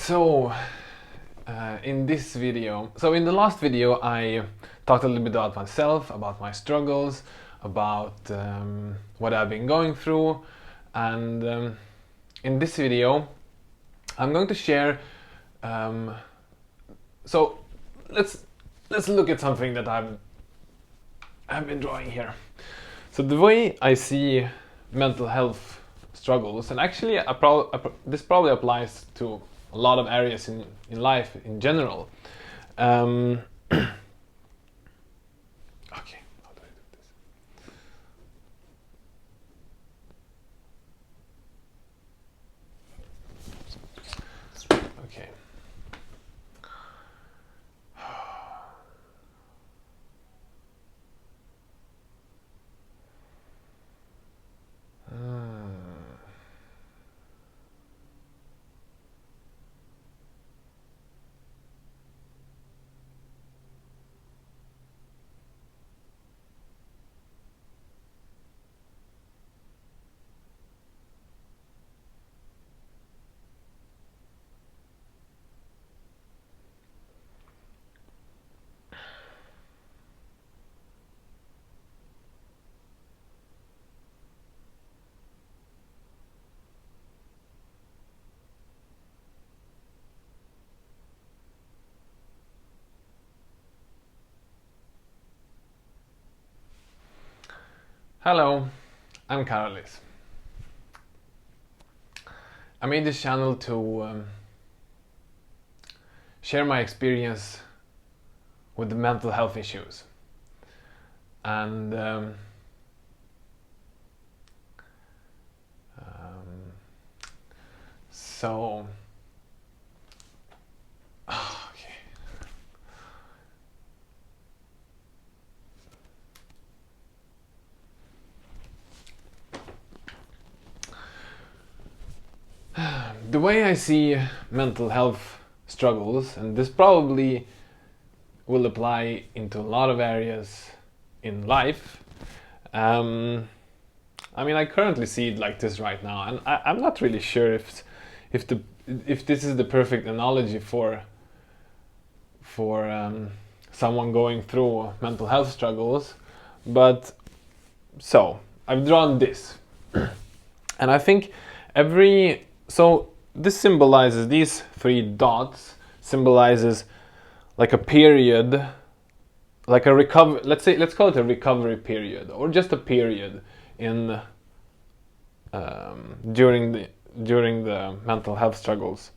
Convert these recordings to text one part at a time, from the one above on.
So in this video, in the last video I talked a little bit about myself, about my struggles, about what I've been going through, and in this video I'm going to share so let's look at something that I've been drawing here. So the way I see mental health struggles, and actually this probably applies to a lot of areas in life in general. Okay, how do I do this? Okay. Hello, I'm Karolis. I made this channel to share my experience with the mental health issues, and so okay. The way I see mental health struggles, and this probably will apply into a lot of areas in life. I mean, I currently see it like this right now, and I'm not really sure if this is the perfect analogy for someone going through mental health struggles, but so I've drawn this, and I think this symbolizes, these three dots symbolizes like a period, like a recovery. Let's call it a recovery period, or just a period in during the mental health struggles.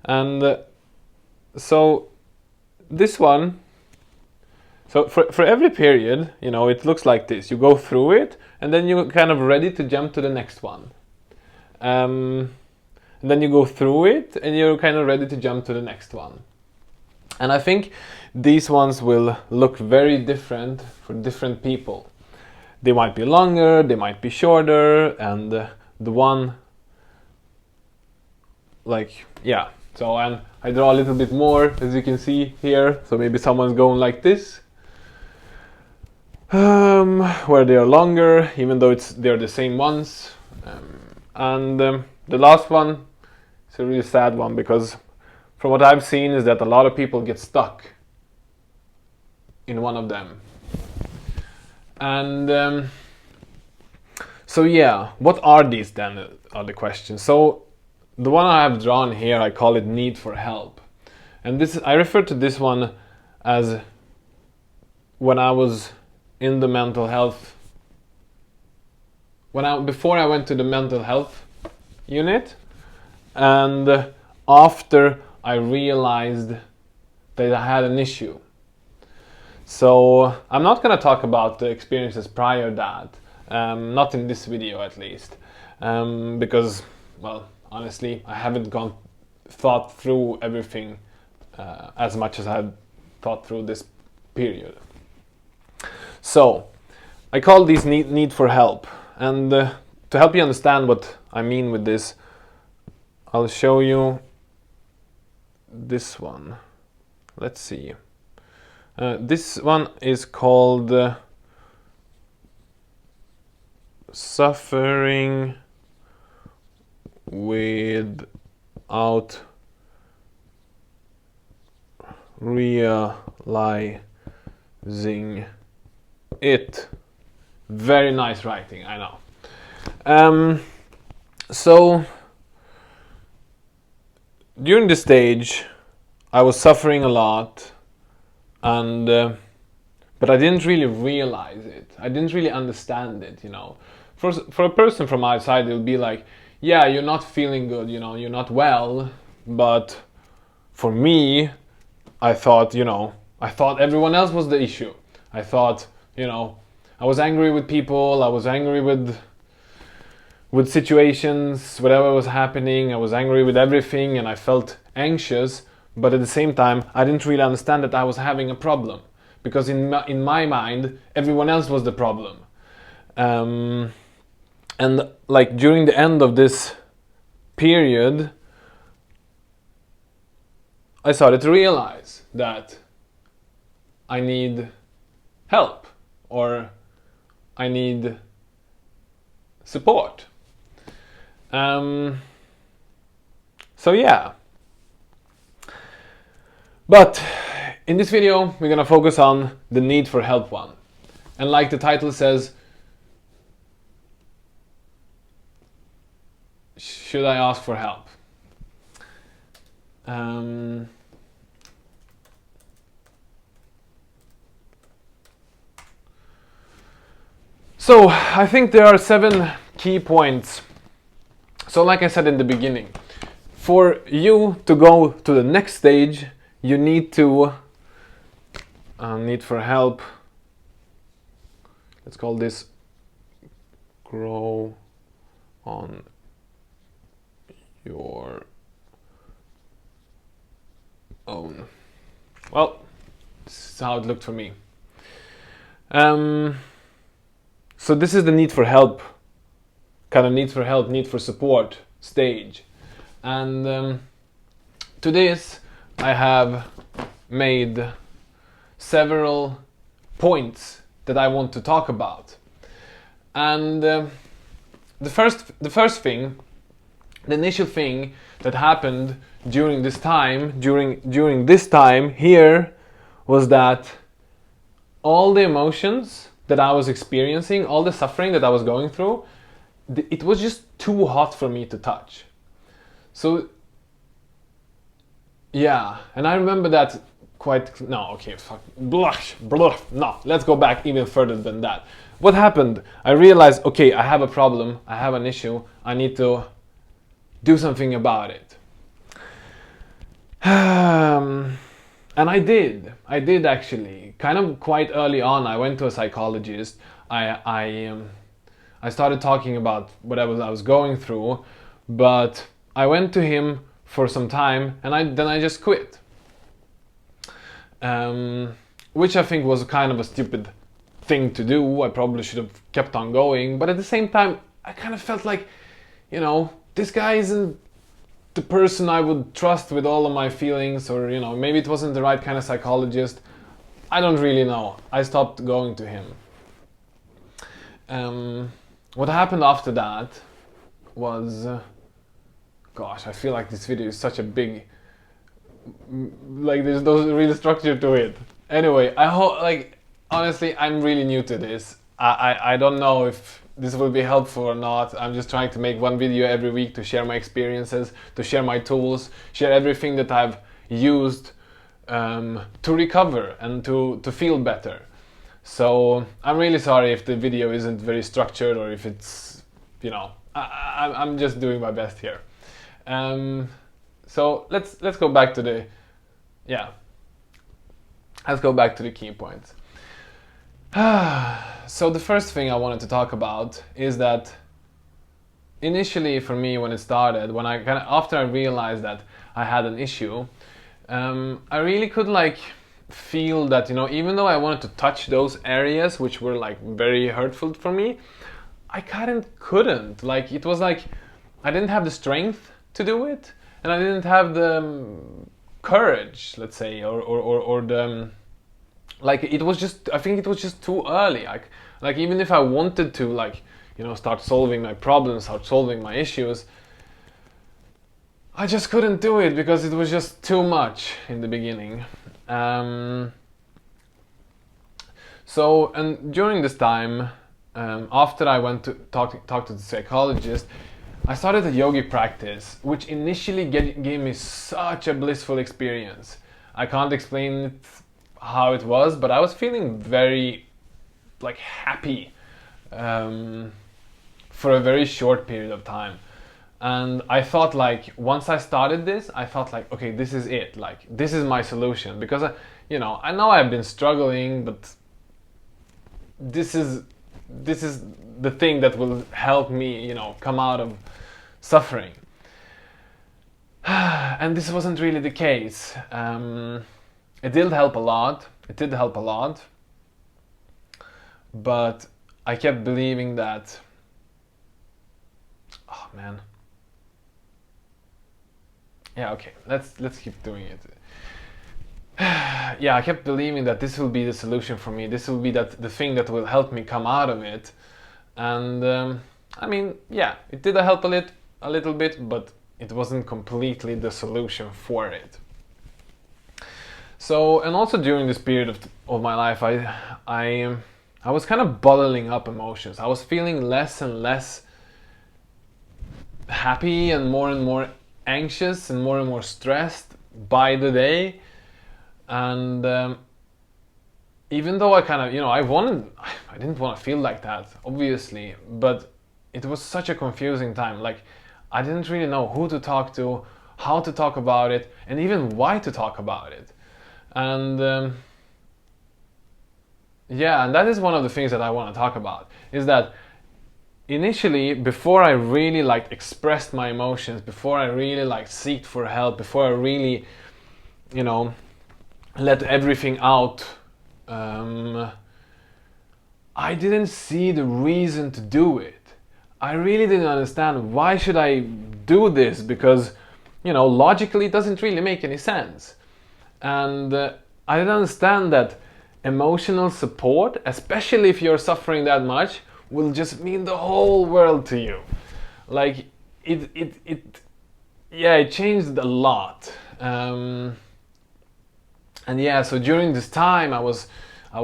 And so this one, so for every period, you know, it looks like this. You go through it, and then you're kind of ready to jump to the next one. And then you go through it, and you're kind of ready to jump to the next one. And I think these ones will look very different for different people. They might be longer, they might be shorter, and the one, like, yeah. So, and I draw a little bit more, as you can see here. So maybe someone's going like this, where they are longer, even though they're the same ones. And the last one is a really sad one, because from what I've seen is that a lot of people get stuck in one of them. And so yeah, what are these then, are the questions. So the one I have drawn here, I call it need for help. And this, I refer to this one as when I was in the mental health, before I went to the mental health unit, and after I realized that I had an issue. So I'm not going to talk about the experiences prior to that, not in this video at least, because, well, honestly, I haven't thought through everything as much as I had thought through this period. So I call these need for help, and to help you understand what I mean with this, I'll show you this one. Let's see. This one is called suffering without realizing it. Very nice writing, I know. So during this stage I was suffering a lot, and but I didn't really realize it. I didn't really understand it, you know. For a person from outside, it'll be like, yeah, you're not feeling good, you know, you're not well. But for me, I thought everyone else was the issue. I thought, you know, I was angry with people, I was angry with situations, whatever was happening, I was angry with everything, and I felt anxious. But at the same time, I didn't really understand that I was having a problem, because in my mind, everyone else was the problem. And like during the end of this period, I started to realize that I need help, or I need support. So yeah. But in this video, we're gonna focus on the need for help one. And like the title says, should I ask for help? So I think there are 7 key points. So like I said in the beginning, for you to go to the next stage, you need to need for help. Let's call this grow on your own. Well, this is how it looked for me. So this is the need for help, need for support stage. And to this I have made several points that I want to talk about. And the first thing, the initial thing that happened during this time, during this time here, was that all the emotions that I was experiencing, all the suffering that I was going through, it was just too hot for me to touch. So yeah, and I remember that let's go back even further than that. What happened? I realized, okay, I have a problem, I have an issue, I need to do something about it. And I did actually, kind of quite early on. I went to a psychologist. I started talking about what I was going through, but I went to him for some time, and then I just quit. Which I think was kind of a stupid thing to do. I probably should have kept on going, but at the same time, I kind of felt like, you know, this guy isn't the person I would trust with all of my feelings, or, you know, maybe it wasn't the right kind of psychologist. I don't really know. I stopped going to him. What happened after that was, gosh, I feel like this video is such a big, like there's no real structure to it. Anyway, I hope, like, honestly, I'm really new to this. I don't know if this will be helpful or not. I'm just trying to make one video every week to share my experiences, to share my tools, share everything that I've used to recover and to feel better. So I'm really sorry if the video isn't very structured, or if it's, you know, I'm just doing my best here. So let's go back to the, let's go back to the key points. So the first thing I wanted to talk about is that initially for me, when it started, when I after I realized that I had an issue, I really could like feel that, you know, even though I wanted to touch those areas which were like very hurtful for me, I couldn't. Like, it was like I didn't have the strength to do it, and I didn't have the courage, let's say, or the like, it was just, I think it was just too early. Like even if I wanted to, like, you know, start solving my problems, start solving my issues, I just couldn't do it because it was just too much in the beginning. Um, and during this time, after I went to talk to the psychologist, I started a yogi practice, which initially gave me such a blissful experience. I can't explain it how it was, but I was feeling very like happy for a very short period of time. And I thought, like, once I started this, I thought like, okay, this is it. Like, this is my solution, because I know I've been struggling, but this is the thing that will help me, come out of suffering. And this wasn't really the case. It did help a lot. But I kept believing that. Oh man. Yeah, okay. Let's keep doing it. Yeah, I kept believing that this will be the solution for me. This will be the thing that will help me come out of it. And yeah, it did help a little bit, but it wasn't completely the solution for it. So, and also during this period of my life, I was kind of bottling up emotions. I was feeling less and less happy and more anxious and more stressed by the day. And even though I kind of, I didn't want to feel like that, obviously, but it was such a confusing time. Like, I didn't really know who to talk to, how to talk about it, and even why to talk about it. And and that is one of the things that I want to talk about, is that initially, before I really expressed my emotions, before I really seeked for help, before I really, let everything out, I didn't see the reason to do it. I really didn't understand, why should I do this, because logically it doesn't really make any sense. And I didn't understand that emotional support, especially if you're suffering that much, will just mean the whole world to you. Like, it changed a lot. And yeah, so during this time I was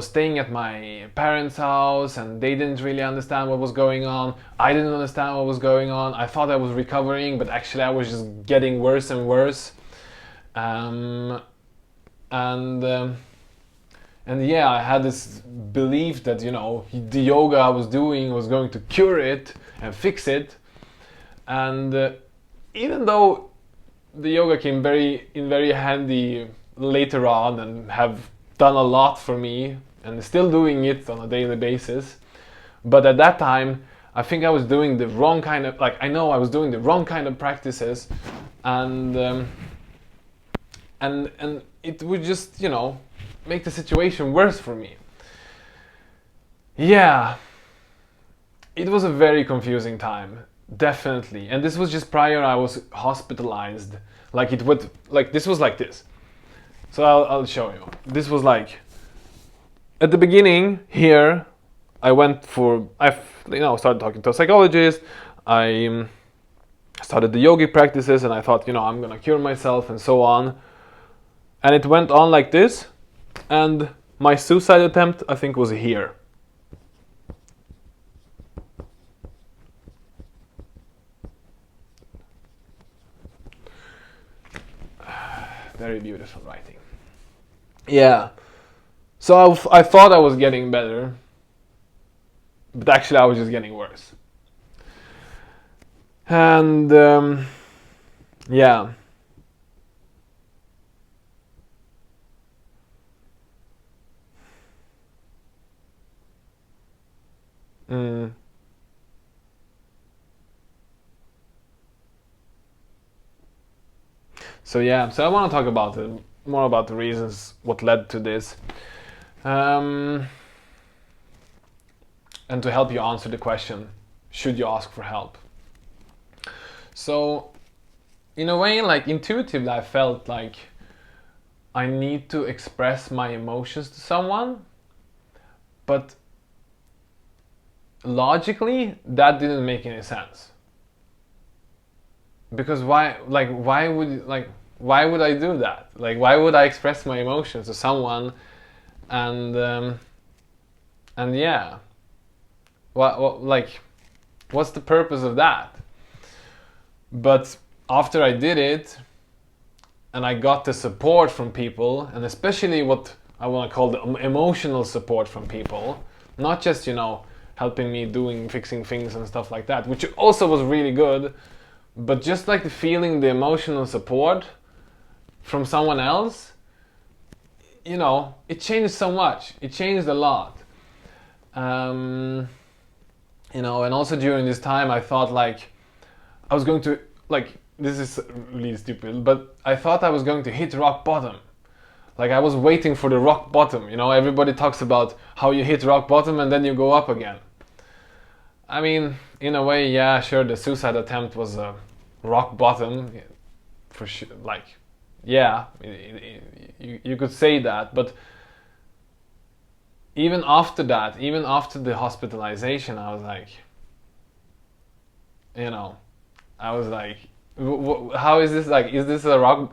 staying at my parents' house, and they didn't really understand what was going on. I didn't understand what was going on. I thought I was recovering, but actually I was just getting worse and worse. And yeah, I had this belief that, the yoga I was doing was going to cure it and fix it. And even though the yoga came in very handy later on and have done a lot for me, and still doing it on a daily basis, but at that time I think I was doing the wrong kind of, I know I was doing the wrong kind of practices, and it would just, make the situation worse for me. Yeah, it was a very confusing time, definitely. And this was just prior I was hospitalized. This was like this. So I'll show you. This was at the beginning here, I started talking to a psychologist. I started the yogic practices, and I thought, I'm gonna cure myself and so on. And it went on like this, and my suicide attempt, I think, was here. Very beautiful writing. Yeah. So I thought I was getting better, but actually I was just getting worse. And yeah. So yeah, so I want to talk about more about the reasons what led to this, and to help you answer the question, should you ask for help? So in a way, intuitively, I felt like I need to express my emotions to someone, but logically that didn't make any sense. Because why would why would I do that? Like, why would I express my emotions to someone? And yeah, like, what's the purpose of that? But after I did it, and I got the support from people, and especially what I want to call the emotional support from people, not just, helping me fixing things and stuff like that, which also was really good, but just like the feeling, the emotional support from someone else, it changed so much. It changed a lot. And also during this time I thought like I was going to, like, this is really stupid, but I thought I was going to hit rock bottom. Like, I was waiting for the rock bottom. Everybody talks about how you hit rock bottom and then you go up again. I mean, in a way, yeah, sure, the suicide attempt was a rock bottom, for sure. Like, yeah, you could say that, but even after that, even after the hospitalization, I was like, how is this, like, is this the rock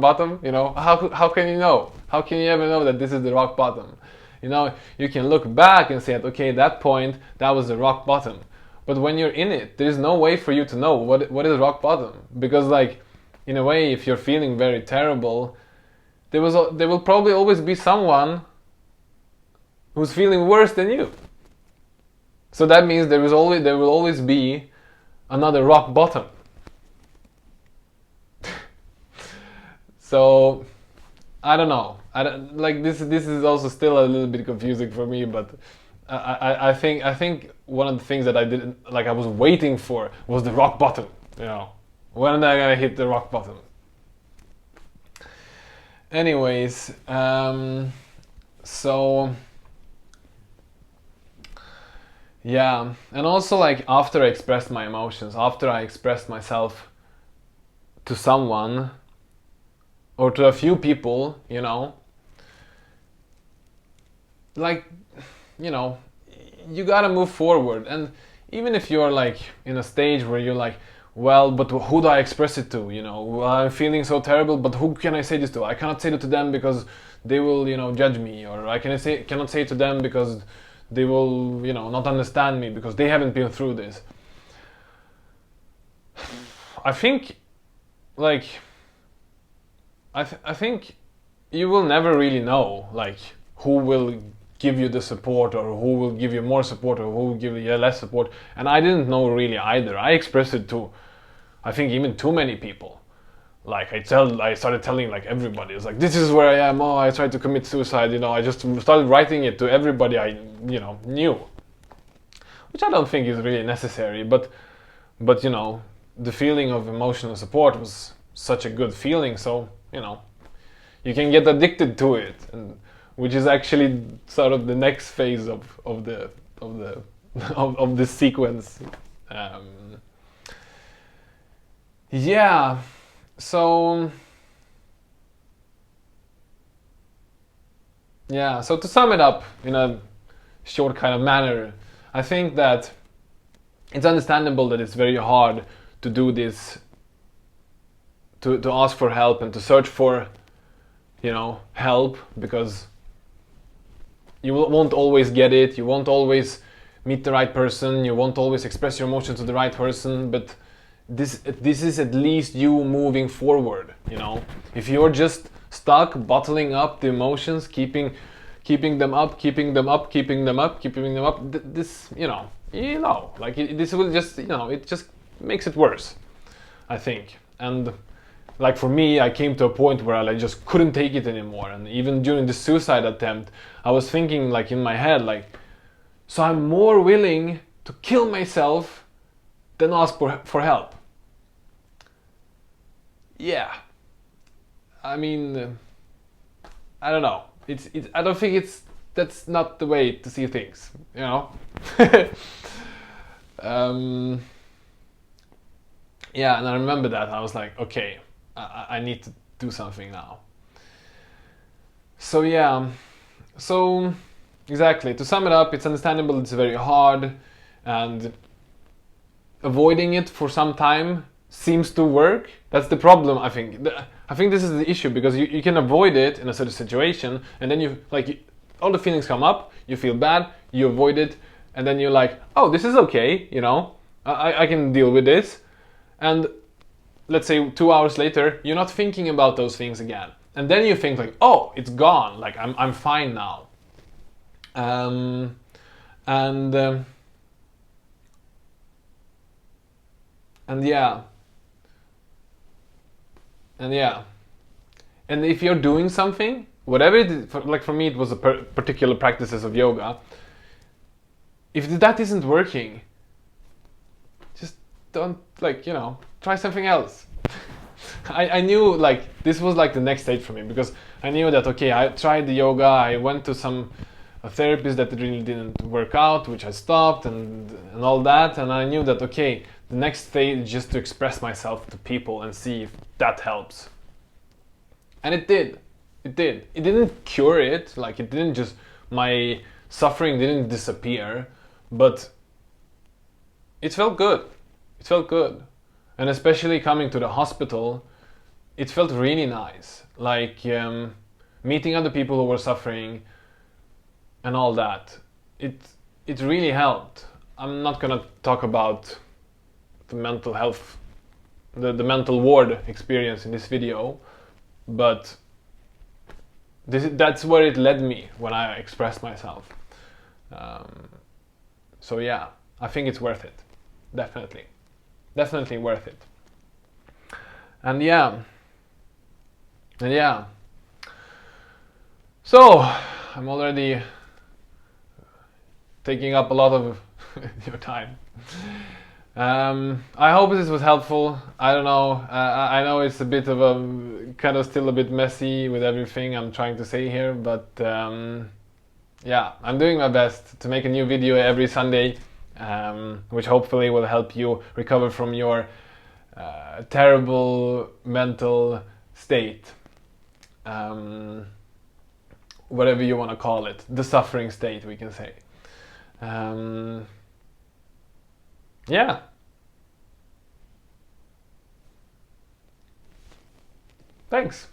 bottom? How can you know? How can you ever know that this is the rock bottom? You can look back and say, okay, that point, that was the rock bottom. But when you're in it, there's no way for you to know what is rock bottom. Because, like, in a way, if you're feeling very terrible, there will probably always be someone who's feeling worse than you. So that means there will always be another rock bottom. So I don't know. This is also still a little bit confusing for me, but I think one of the things that I didn't, like, I was waiting for was the rock bottom. When am I gonna hit the rock bottom? Anyways, so yeah, and also, like, after I expressed my emotions, after I expressed myself to someone or to a few people, like, you gotta move forward. And even if you're, like, in a stage where you're like, well, but who do I express it to? Well, I'm feeling so terrible, but who can I say this to? I cannot say it to them because they will, judge me, or I cannot say it to them because they will, not understand me because they haven't been through this. I think, like, I think you will never really know, like, who will give you the support, or who will give you more support, or who will give you less support. And I didn't know really either. I expressed it to, I think, even too many people. Like, I started telling, like, everybody. It's like, this is where I am. Oh, I tried to commit suicide. I just started writing it to everybody I knew, which I don't think is really necessary. But the feeling of emotional support was such a good feeling. So you can get addicted to it, and which is actually sort of the next phase of this sequence. Yeah. So to sum it up in a short kind of manner, I think that it's understandable that it's very hard to do this, to ask for help and to search for help, because you won't always get it, you won't always meet the right person, you won't always express your emotions to the right person, but this is at least you moving forward. If you're just stuck bottling up the emotions, keeping them up, this like, this will just it just makes it worse, I think. And like, for me, I came to a point where I just couldn't take it anymore. And even during the suicide attempt, I was thinking, like, in my head, like, so I'm more willing to kill myself than ask for help. Yeah. I mean, I don't know. I don't think that's not the way to see things, Yeah, and I remember that. I was like, okay, I need to do something now. So yeah, so exactly, to sum it up, it's understandable it's very hard, and avoiding it for some time seems to work. That's the problem, I think. I think this is the issue, because you can avoid it in a certain situation, and then you like all the feelings come up, you feel bad, you avoid it, and then you're like, oh, this is okay, you know, I can deal with this. And let's say 2 hours later, you're not thinking about those things again, and then you think like, oh, it's gone, like I'm fine now. And yeah. And if you're doing something, whatever it is, like for me it was a particular practices of yoga, if that isn't working, just don't, like, you know, try something else. I knew like this was like the next stage for me, because I knew that, okay, I tried the yoga, I went to some therapist that really didn't work out, which I stopped, and all that, and I knew that, okay, the next stage is just to express myself to people and see if that helps. And it did. It did. It didn't cure it, like it didn't just, my suffering didn't disappear, but it felt good. It felt good. And especially coming to the hospital, it felt really nice. Like meeting other people who were suffering and all that. It really helped. I'm not gonna talk about the mental health, the mental ward experience in this video, but that's where it led me when I expressed myself. So yeah, I think it's worth it. Definitely worth it. And yeah. So I'm already taking up a lot of your time. I hope this was helpful. I don't know. I know it's a bit of a kind of still a bit messy with everything I'm trying to say here, but yeah, I'm doing my best to make a new video every Sunday, which hopefully will help you recover from your terrible mental state, whatever you want to call it, the suffering state, we can say. Yeah. Thanks.